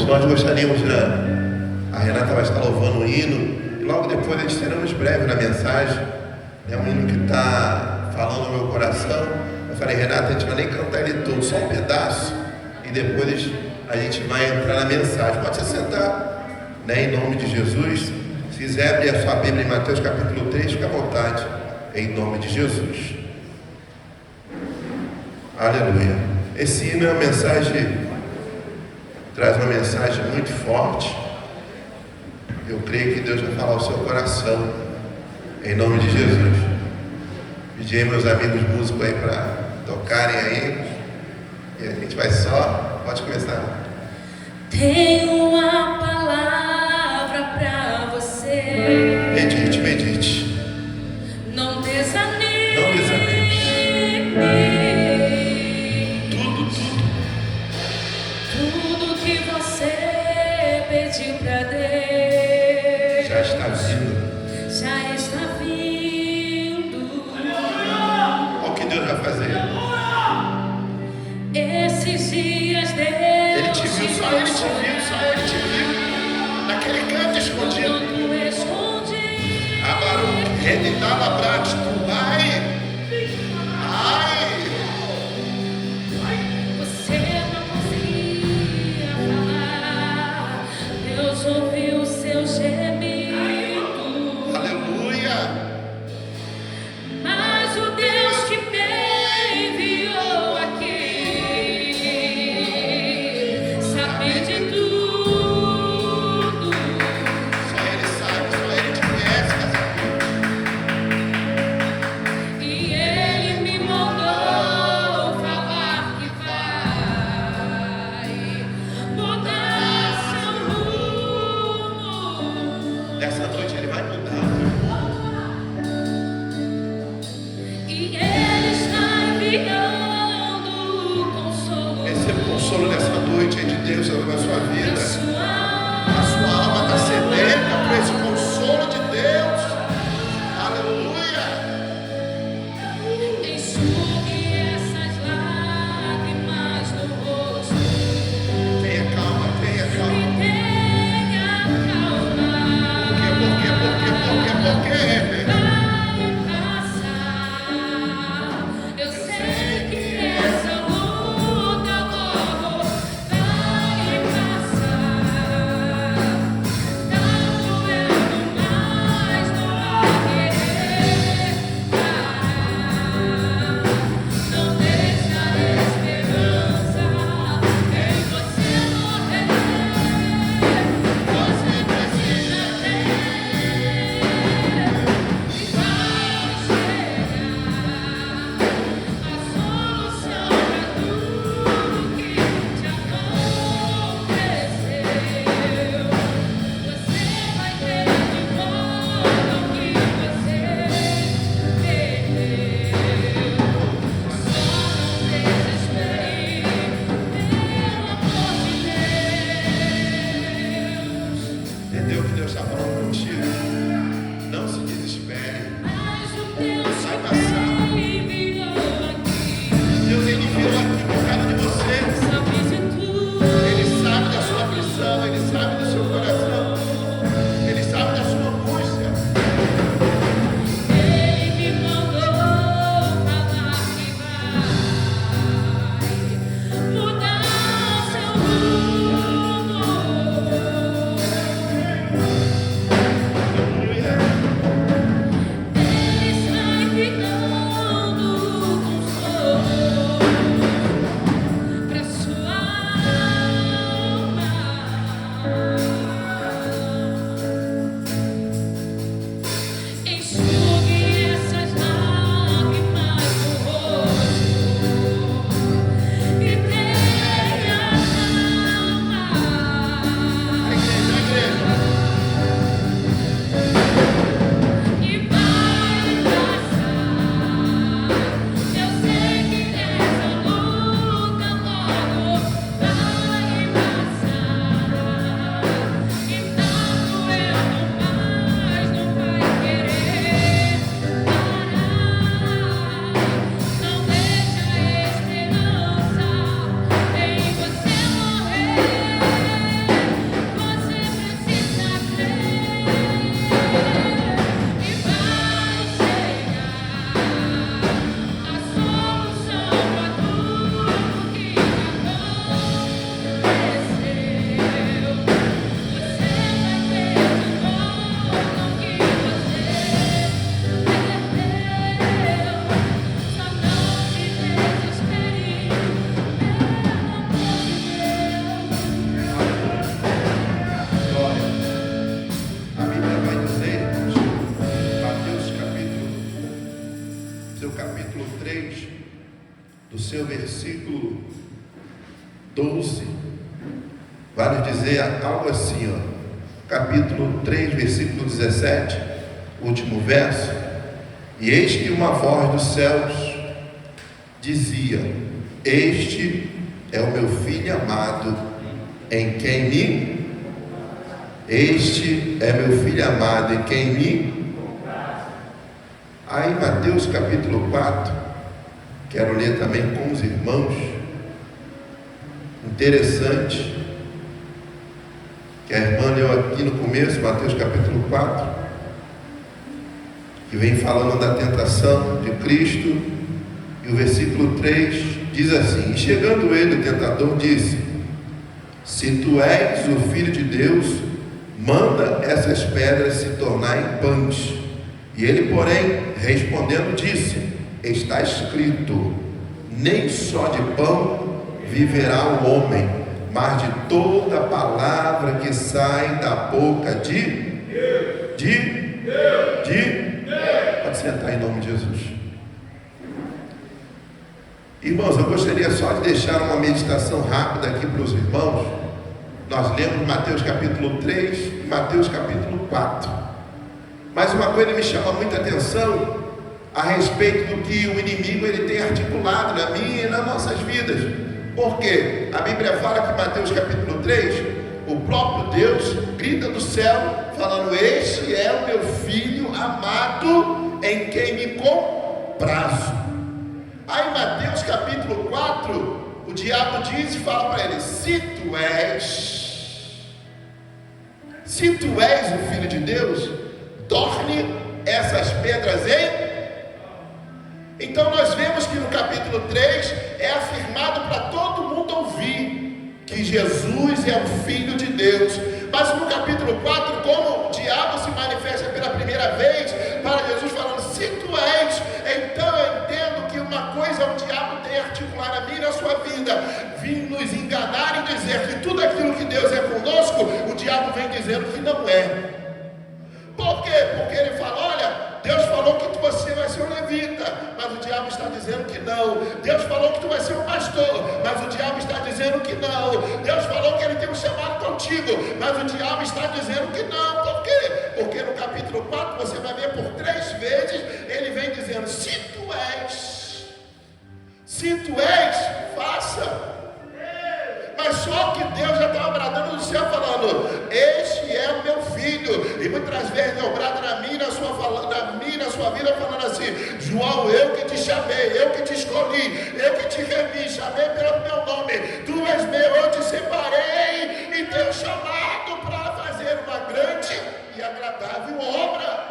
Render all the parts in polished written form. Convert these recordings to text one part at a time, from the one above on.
nós gostaríamos, a Renata vai estar louvando um hino, e logo depois a gente teremos breve na mensagem, um hino que está falando no meu coração. Eu falei, Renata, a gente vai nem cantar ele todo, só um pedaço, e depois a gente vai entrar na mensagem. Pode se sentar, em nome de Jesus. Se quiser abrir a sua Bíblia em Mateus capítulo 3, fica à vontade, em nome de Jesus. Aleluia. Esse hino é uma mensagem, traz uma mensagem muito forte. Eu creio que Deus vai falar ao seu coração, em nome de Jesus. Pedi aí meus amigos músicos aí para tocarem aí, e a gente vai só, pode começar. Tenho uma palavra para você. Medite, medite. Não desanime. Não desanime. Tudo que você pediu para Deus Já está vindo. já está vindo. Olha o que Deus vai fazer. Esses dias Deus Ele te viu, só Ele te viu, só Ele te viu. Naquele canto escondido. Abaru, ele dava braço, tu vai. Ai. Você não conseguia falar. Deus ouviu o seu gemido. Aleluia. Mas o Deus que me enviou aqui sabe de tudo. Só Ele sabe, só Ele te conhece. E Ele me mandou falar que vai mudar seu rumo. Nessa noite Ele vai mudar. E Ele está enviando o consolo. Receba o consolo nessa noite aí de Deus sobre a sua vida. A A sua alma está sedenta por esse consolo de Deus. Aleluia. enxugue essas lágrimas do rosto. Tenha calma, tenha E calma. tenha calma. Por quê? Vai passar. Eu sei que essa luta logo vai passar. seu versículo 12, vai nos dizer algo assim, capítulo 3, versículo 17, último verso: e eis que uma voz dos céus dizia: este é o meu filho amado, em quem me... Este é meu filho amado, em quem me... Aí Mateus capítulo 4, quero ler também com os irmãos. Interessante, que a irmã leu aqui no começo, Mateus capítulo 4, que vem falando da tentação de Cristo, e o versículo 3 diz assim: e chegando ele, o tentador, disse: se tu és o Filho de Deus, manda essas pedras se tornarem pães. E ele, porém, respondendo, disse: está escrito, nem só de pão viverá o homem, mas de toda palavra que sai da boca de pode sentar em nome de Jesus. Irmãos, eu gostaria só de deixar uma meditação rápida aqui para os irmãos. Nós lemos Mateus capítulo 3 e Mateus capítulo 4. Mas uma coisa me chama muita atenção a respeito do que o inimigo ele tem articulado na minha e nas nossas vidas. Por quê? A Bíblia fala que Mateus capítulo 3, o próprio Deus grita do céu, falando: este é o meu filho amado, em quem me comprazo. Aí Mateus capítulo 4, o diabo diz e fala para ele: se tu és o Filho de Deus, torne essas pedras em... Então nós vemos que no capítulo 3 é afirmado para todo mundo ouvir que Jesus é o Filho de Deus. Mas no capítulo 4, como o diabo se manifesta pela primeira vez para Jesus, falando: se tu és, então eu entendo que uma coisa o diabo tem articulado a mim na sua vida, vim nos enganar e dizer que tudo aquilo que Deus é conosco, o diabo vem dizendo que não é. Por quê? Porque ele fala: olha, Deus falou que você vai ser um levita, mas o diabo está dizendo que não. Deus falou que tu vai ser um pastor, mas o diabo está dizendo que não. Deus falou que ele tem um chamado contigo, mas o diabo está dizendo que não. Por quê? Porque no capítulo 4 você vai ver por 3 vezes ele vem dizendo: se tu és, faça. Mas só que Deus já estava bradando do céu falando: este é o meu filho. E muitas vezes Deus brada na minha e na sua vida, falando assim: João, eu que te chamei, eu que te escolhi, eu que te remi, chamei pelo meu nome, tu és meu, eu te separei e tenho chamado para fazer uma grande e agradável obra.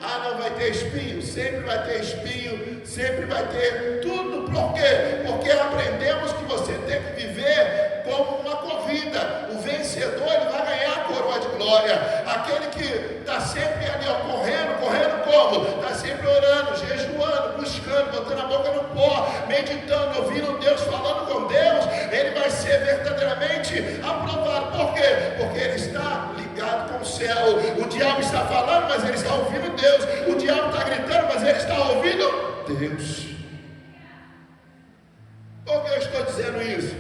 Ah, não vai ter espinho? Sempre vai ter espinho, sempre vai ter tudo. Por quê? Porque aprendemos que você tem que viver como uma corrida. O vencedor, ele vai ganhar a coroa de glória. Aquele que está sempre ali, correndo como? Está sempre orando, jejuando, buscando, botando a boca no pó, meditando, ouvindo Deus, falando com Deus, ele vai ser verdadeiramente aprovado. Por quê? Porque ele está ligado com o céu. O diabo está falando, mas ele está ouvindo Deus. O diabo está gritando, mas ele está ouvindo Deus. Por que eu estou dizendo isso?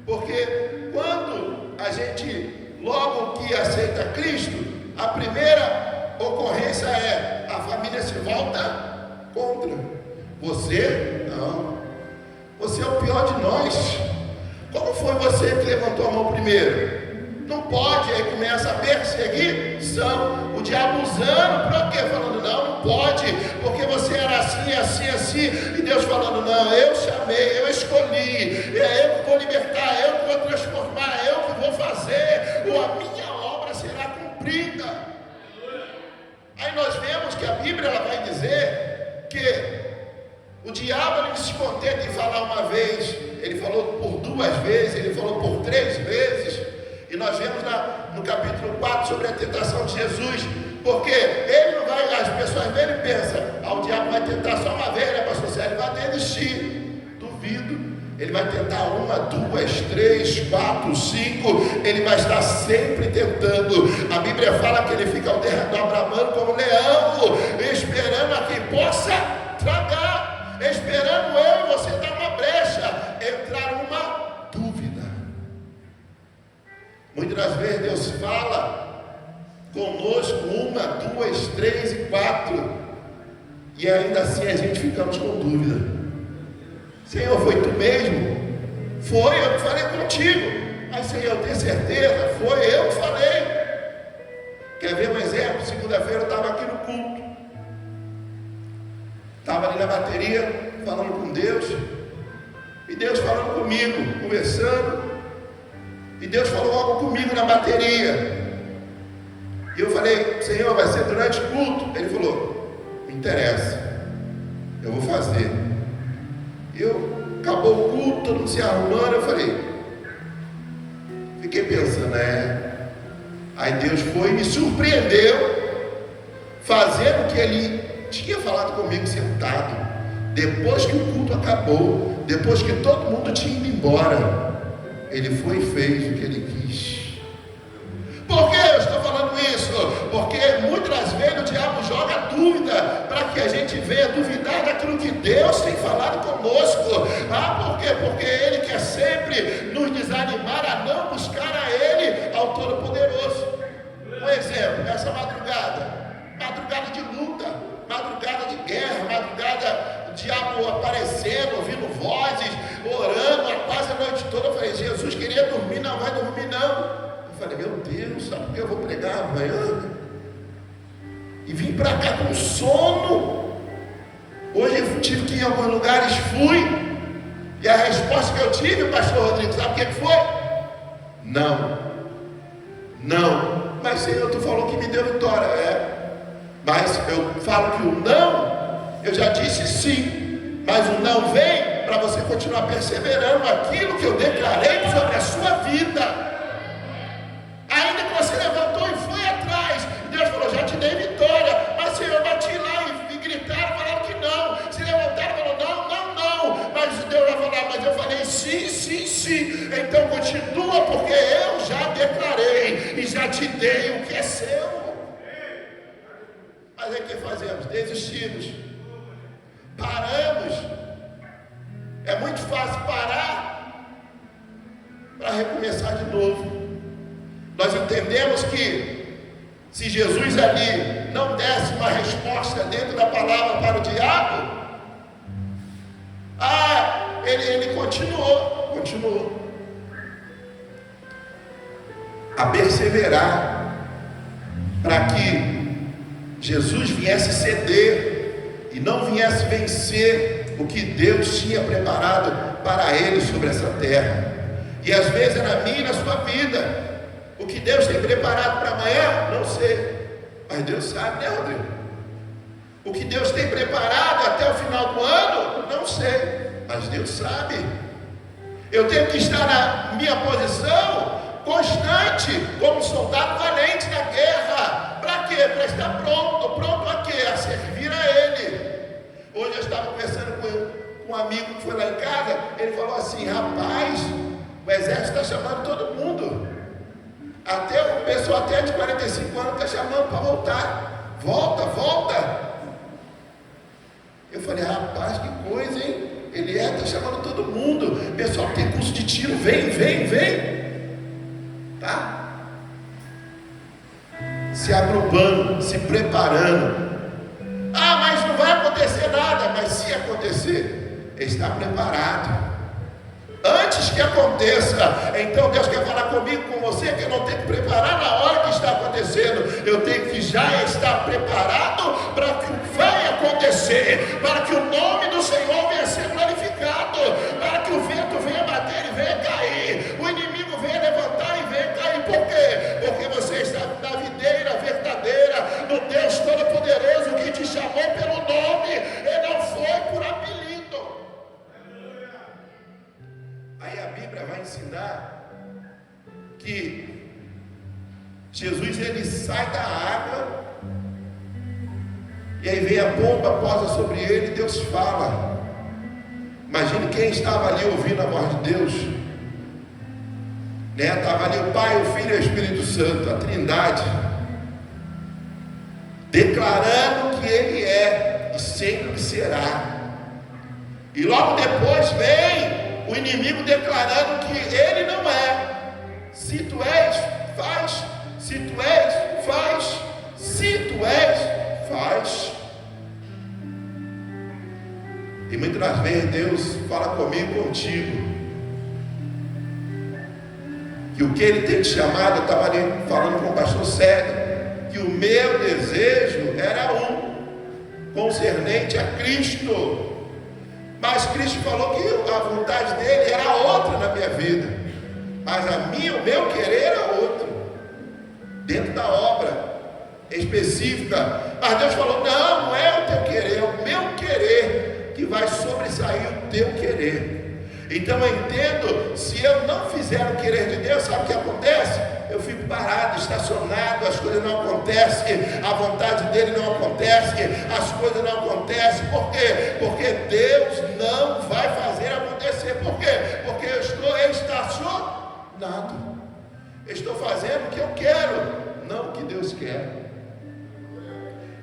Porque quando a gente, logo que aceita Cristo, a primeira ocorrência é: a família se volta contra. Você? Não. Você é o pior de nós. Como foi você que levantou a mão primeiro? Não pode. Aí começa a perseguição. O diabo usando para quê? Falando: não pode, porque você era assim. E Deus falando: não, eu chamei, eu escolhi, é eu que vou libertar, eu que vou transformar, eu que vou fazer, a minha obra será cumprida. Aí nós vemos que a Bíblia ela vai dizer que o diabo ele se contenta em falar uma vez, ele falou por 2 vezes, ele falou por 3 vezes. E nós vemos no capítulo 4 sobre a tentação de Jesus, porque ele não vai, as pessoas veem e pensam: o diabo vai tentar só uma vez, né, pastor Célio? Ele vai desistir. Duvido. Ele vai tentar 1, 2, 3, 4, 5, ele vai estar sempre tentando. A Bíblia fala que ele fica ao derredor bramando como leão, esperando a quem possa tragar, esperando eu Muitas das vezes Deus fala conosco 1, 2, 3 e 4, e ainda assim a gente ficamos com dúvida. Senhor, foi tu mesmo? Foi, eu que falei contigo. Mas Senhor, eu tenho certeza, foi eu que falei. Quer ver um exemplo? Segunda-feira eu estava aqui no culto, estava ali na bateria falando com Deus, e Deus falando comigo, conversando, e Deus falou algo comigo na bateria. E eu falei: Senhor, vai ser durante o culto? Ele falou: não interessa, eu vou fazer. Acabou o culto, todo mundo se arrumando, eu fiquei pensando, Aí Deus foi e me surpreendeu, fazendo o que Ele tinha falado comigo sentado. Depois que o culto acabou, depois que todo mundo tinha ido embora, Ele foi e fez o que Ele quis. Por que eu estou falando isso? Porque muitas vezes o diabo joga dúvida para que a gente venha duvidar daquilo que Deus tem falado conosco. Por quê? Porque Ele quer sempre nos desanimar a não buscar a Ele, ao Todo-Poderoso. Um exemplo, essa madrugada de luta, madrugada de guerra, madrugada, o diabo aparecendo, ouvindo vozes, orando quase a noite toda. Eu falei: Jesus queria dormir, não vai dormir não. Eu falei: meu Deus, sabe por que eu vou pregar amanhã? E vim para cá com sono. Hoje eu tive que ir em alguns lugares, fui. E a resposta que eu tive, pastor Rodrigo, sabe o que foi? Não. Mas Senhor, tu falou que me deu vitória. Mas eu falo que o não, eu já disse sim. Mas o não vem para você continuar perseverando aquilo que eu declarei sobre a sua vida. Ainda que você levantou e foi atrás, Deus falou: já te dei vitória. Mas Senhor, bati lá e gritaram, falaram que não. Se levantaram e falaram: não. Mas Deus vai falar: mas eu falei sim. Então continua, porque eu já declarei e já te dei o que é seu. Mas aí o que fazemos? Desistimos, paramos. É muito fácil parar para recomeçar de novo. Nós entendemos que se Jesus ali não desse uma resposta dentro da palavra para o diabo, ele continuou a perseverar para que Jesus viesse ceder e não viesse vencer o que Deus tinha preparado para ele sobre essa terra. E às vezes é na minha e na sua vida. O que Deus tem preparado para amanhã, não sei, mas Deus sabe, né, Rodrigo? O que Deus tem preparado até o final do ano, não sei, mas Deus sabe. Eu tenho que estar na minha posição constante, como um soldado valente na guerra. Para quê? Para estar pronto a quê? A servir a Ele. Hoje eu estava conversando com um amigo que foi lá em casa. Ele falou assim: rapaz, o exército está chamando todo mundo. Até o pessoal até de 45 anos está chamando para voltar. Volta. Eu falei: rapaz, que coisa, hein? Ele está chamando todo mundo. Pessoal que tem curso de tiro, vem. Tá? Se agrupando, se preparando. Mas não vai acontecer nada. Mas se acontecer, está preparado. Antes que aconteça, então Deus quer falar comigo, com você, que eu não tenho que preparar na hora que está acontecendo. Eu tenho que já estar preparado para que vai acontecer, para que o nome do Senhor venha ser glorificado, para que o vento venha bater e venha cair, o inimigo venha levantar e venha cair. Por quê? Porque você está na videira verdadeira, no Deus Todo-Poderoso que te chamou pelo nome, e não foi por apelido. Aí a Bíblia vai ensinar que Jesus, ele sai da água, e aí vem a pomba, posa sobre ele, e Deus fala. Imagine quem estava ali ouvindo a voz de Deus, né? Estava ali o Pai, o Filho e o Espírito Santo, a Trindade, declarando que Ele é e sempre será. E logo depois vem o inimigo declarando que Ele não é. Se tu és, Se tu és, faz. Se tu és, faz. E muitas das vezes Deus fala comigo, contigo, que o que Ele tem te chamado, eu estava ali falando com o pastor Célio, que o meu desejo era concernente a Cristo. Mas Cristo falou que a vontade dele era outra na minha vida. Mas o meu querer era outro. Dentro da obra específica. Mas Deus falou, não é o teu querer, é o meu querer que vai sobressair o teu querer. Então eu entendo, se eu não fizer o querer de Deus, sabe o que acontece? Eu fico parado, estacionado, as coisas não acontecem, a vontade dele não acontece, as coisas não acontecem. Por quê? Porque Deus não vai fazer acontecer. Por quê? Porque eu estou estacionado. Eu estou fazendo o que eu quero, não o que Deus quer.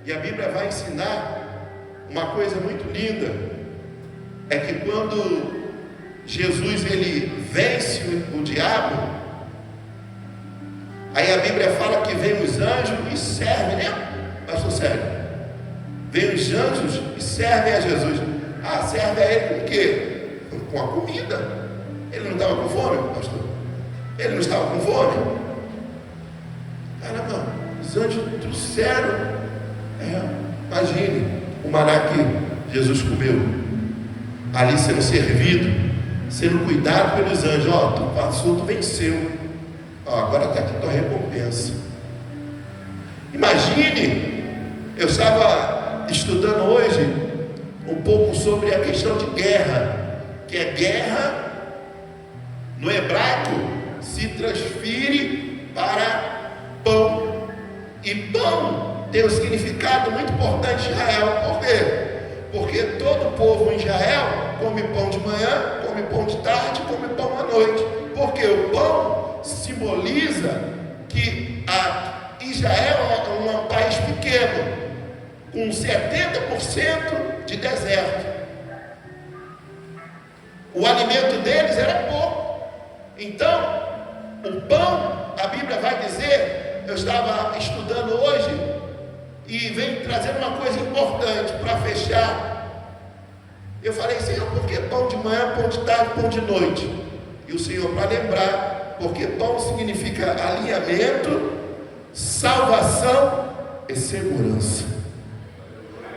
E a Bíblia vai ensinar uma coisa muito linda, é que quando Jesus ele vence o diabo, aí a Bíblia fala que vem os anjos e servem, né? Pastor Sérgio, vem os anjos e servem a Jesus. Serve a ele com o quê? Com a comida. Ele não estava com fome, pastor? Ele não estava com fome? Caramba, os anjos trouxeram, imagine o maná que Jesus comeu, ali sendo servido, sendo cuidado pelos anjos. Tu passou, tu venceu, agora está aqui tua recompensa. Imagine, eu estava estudando hoje um pouco sobre a questão de guerra, que é guerra no hebraico se transfere para pão, e pão tem um significado muito importante em Israel. Por quê? Porque todo o povo em Israel come pão de manhã, come pão de tarde, come pão à noite. Porque o pão simboliza que Israel é um país pequeno, com 70% de deserto. O alimento deles era pouco. Então, o pão, a Bíblia vai dizer, eu estava estudando hoje, e vem trazendo uma coisa importante para fechar. Eu falei, Senhor, por que pão de manhã, pão de tarde, pão de noite? E o Senhor, para lembrar, porque pão significa alinhamento, salvação e segurança.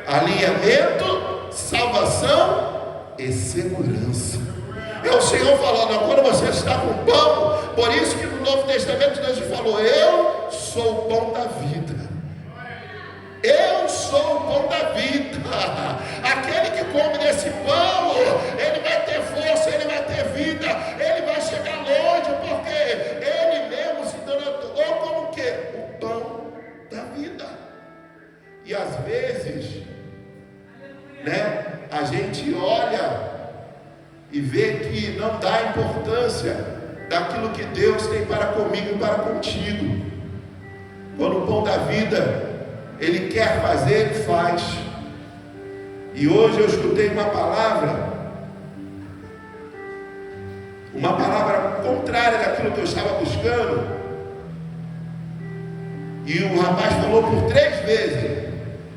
Alinhamento, salvação e segurança. É o Senhor falando, quando você está com pão, por isso que no Novo Testamento Deus falou, eu sou o pão da vida. Eu sou o pão da vida. Aquele que come desse pão, ele vai ter força, ele vai ter vida, ele vai chegar longe, porque ele mesmo se denotou como o quê? O pão da vida. E às vezes, a gente olha e vê que não dá importância daquilo que Deus tem para comigo e para contigo. Quando o pão da vida Ele quer fazer, Ele faz. E hoje eu escutei uma palavra contrária daquilo que eu estava buscando. E o rapaz falou por 3 vezes.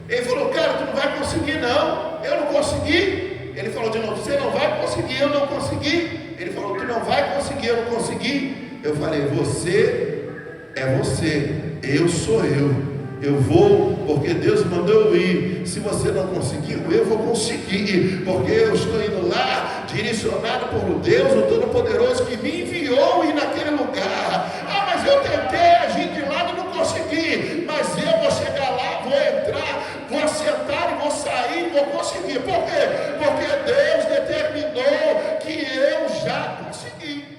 Ele falou, cara, tu não vai conseguir não. Eu não consegui. Ele falou de novo, você não vai conseguir, eu não consegui. Ele falou, tu não vai conseguir, eu não consegui. Eu falei, você é você, eu sou eu. Eu vou porque Deus mandou eu ir. Se você não conseguiu, eu vou conseguir, porque eu estou indo lá, direcionado por Deus, o Todo-Poderoso, que me enviou ir naquele lugar. Mas eu tentei agir de lado e não consegui. Mas eu vou chegar lá, vou entrar, vou sentar e vou sair e vou conseguir. Por quê? Porque Deus determinou que eu já consegui.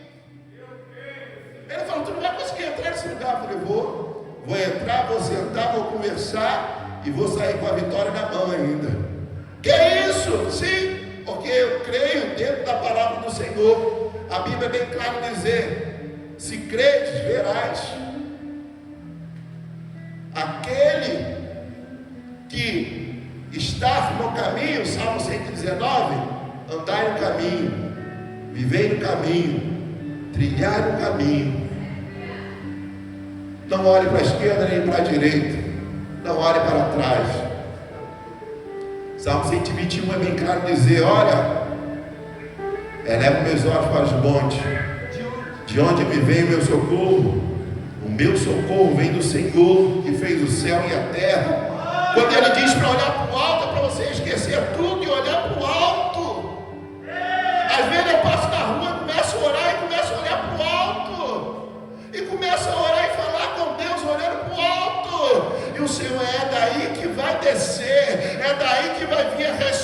Ele falou, tu não vai conseguir entrar nesse lugar. Eu falei, vou entrar, vou sentar, vou conversar e vou sair com a vitória na mão ainda. Que é isso? Sim, porque eu creio dentro da palavra do Senhor. A Bíblia é bem clara dizer, se credes, verás. Aquele que está no caminho, Salmo 119, andai no caminho, vivei no caminho, trilhar no caminho. Não olhe para a esquerda nem para a direita. Não olhe para trás. Salmo 121 é bem claro dizer: olha, elevo meus olhos para os montes, de onde me vem o meu socorro? O meu socorro vem do Senhor, que fez o céu e a terra. Quando Ele diz para olhar para o alto, é para você esquecer tudo e olhar para o alto. Às vezes eu passo na rua, começo a orar e começo a olhar para o alto, e começo a orar e falar com Deus olhando para o alto, e o Senhor: é daí que vai descer, é daí que vai vir a resposta.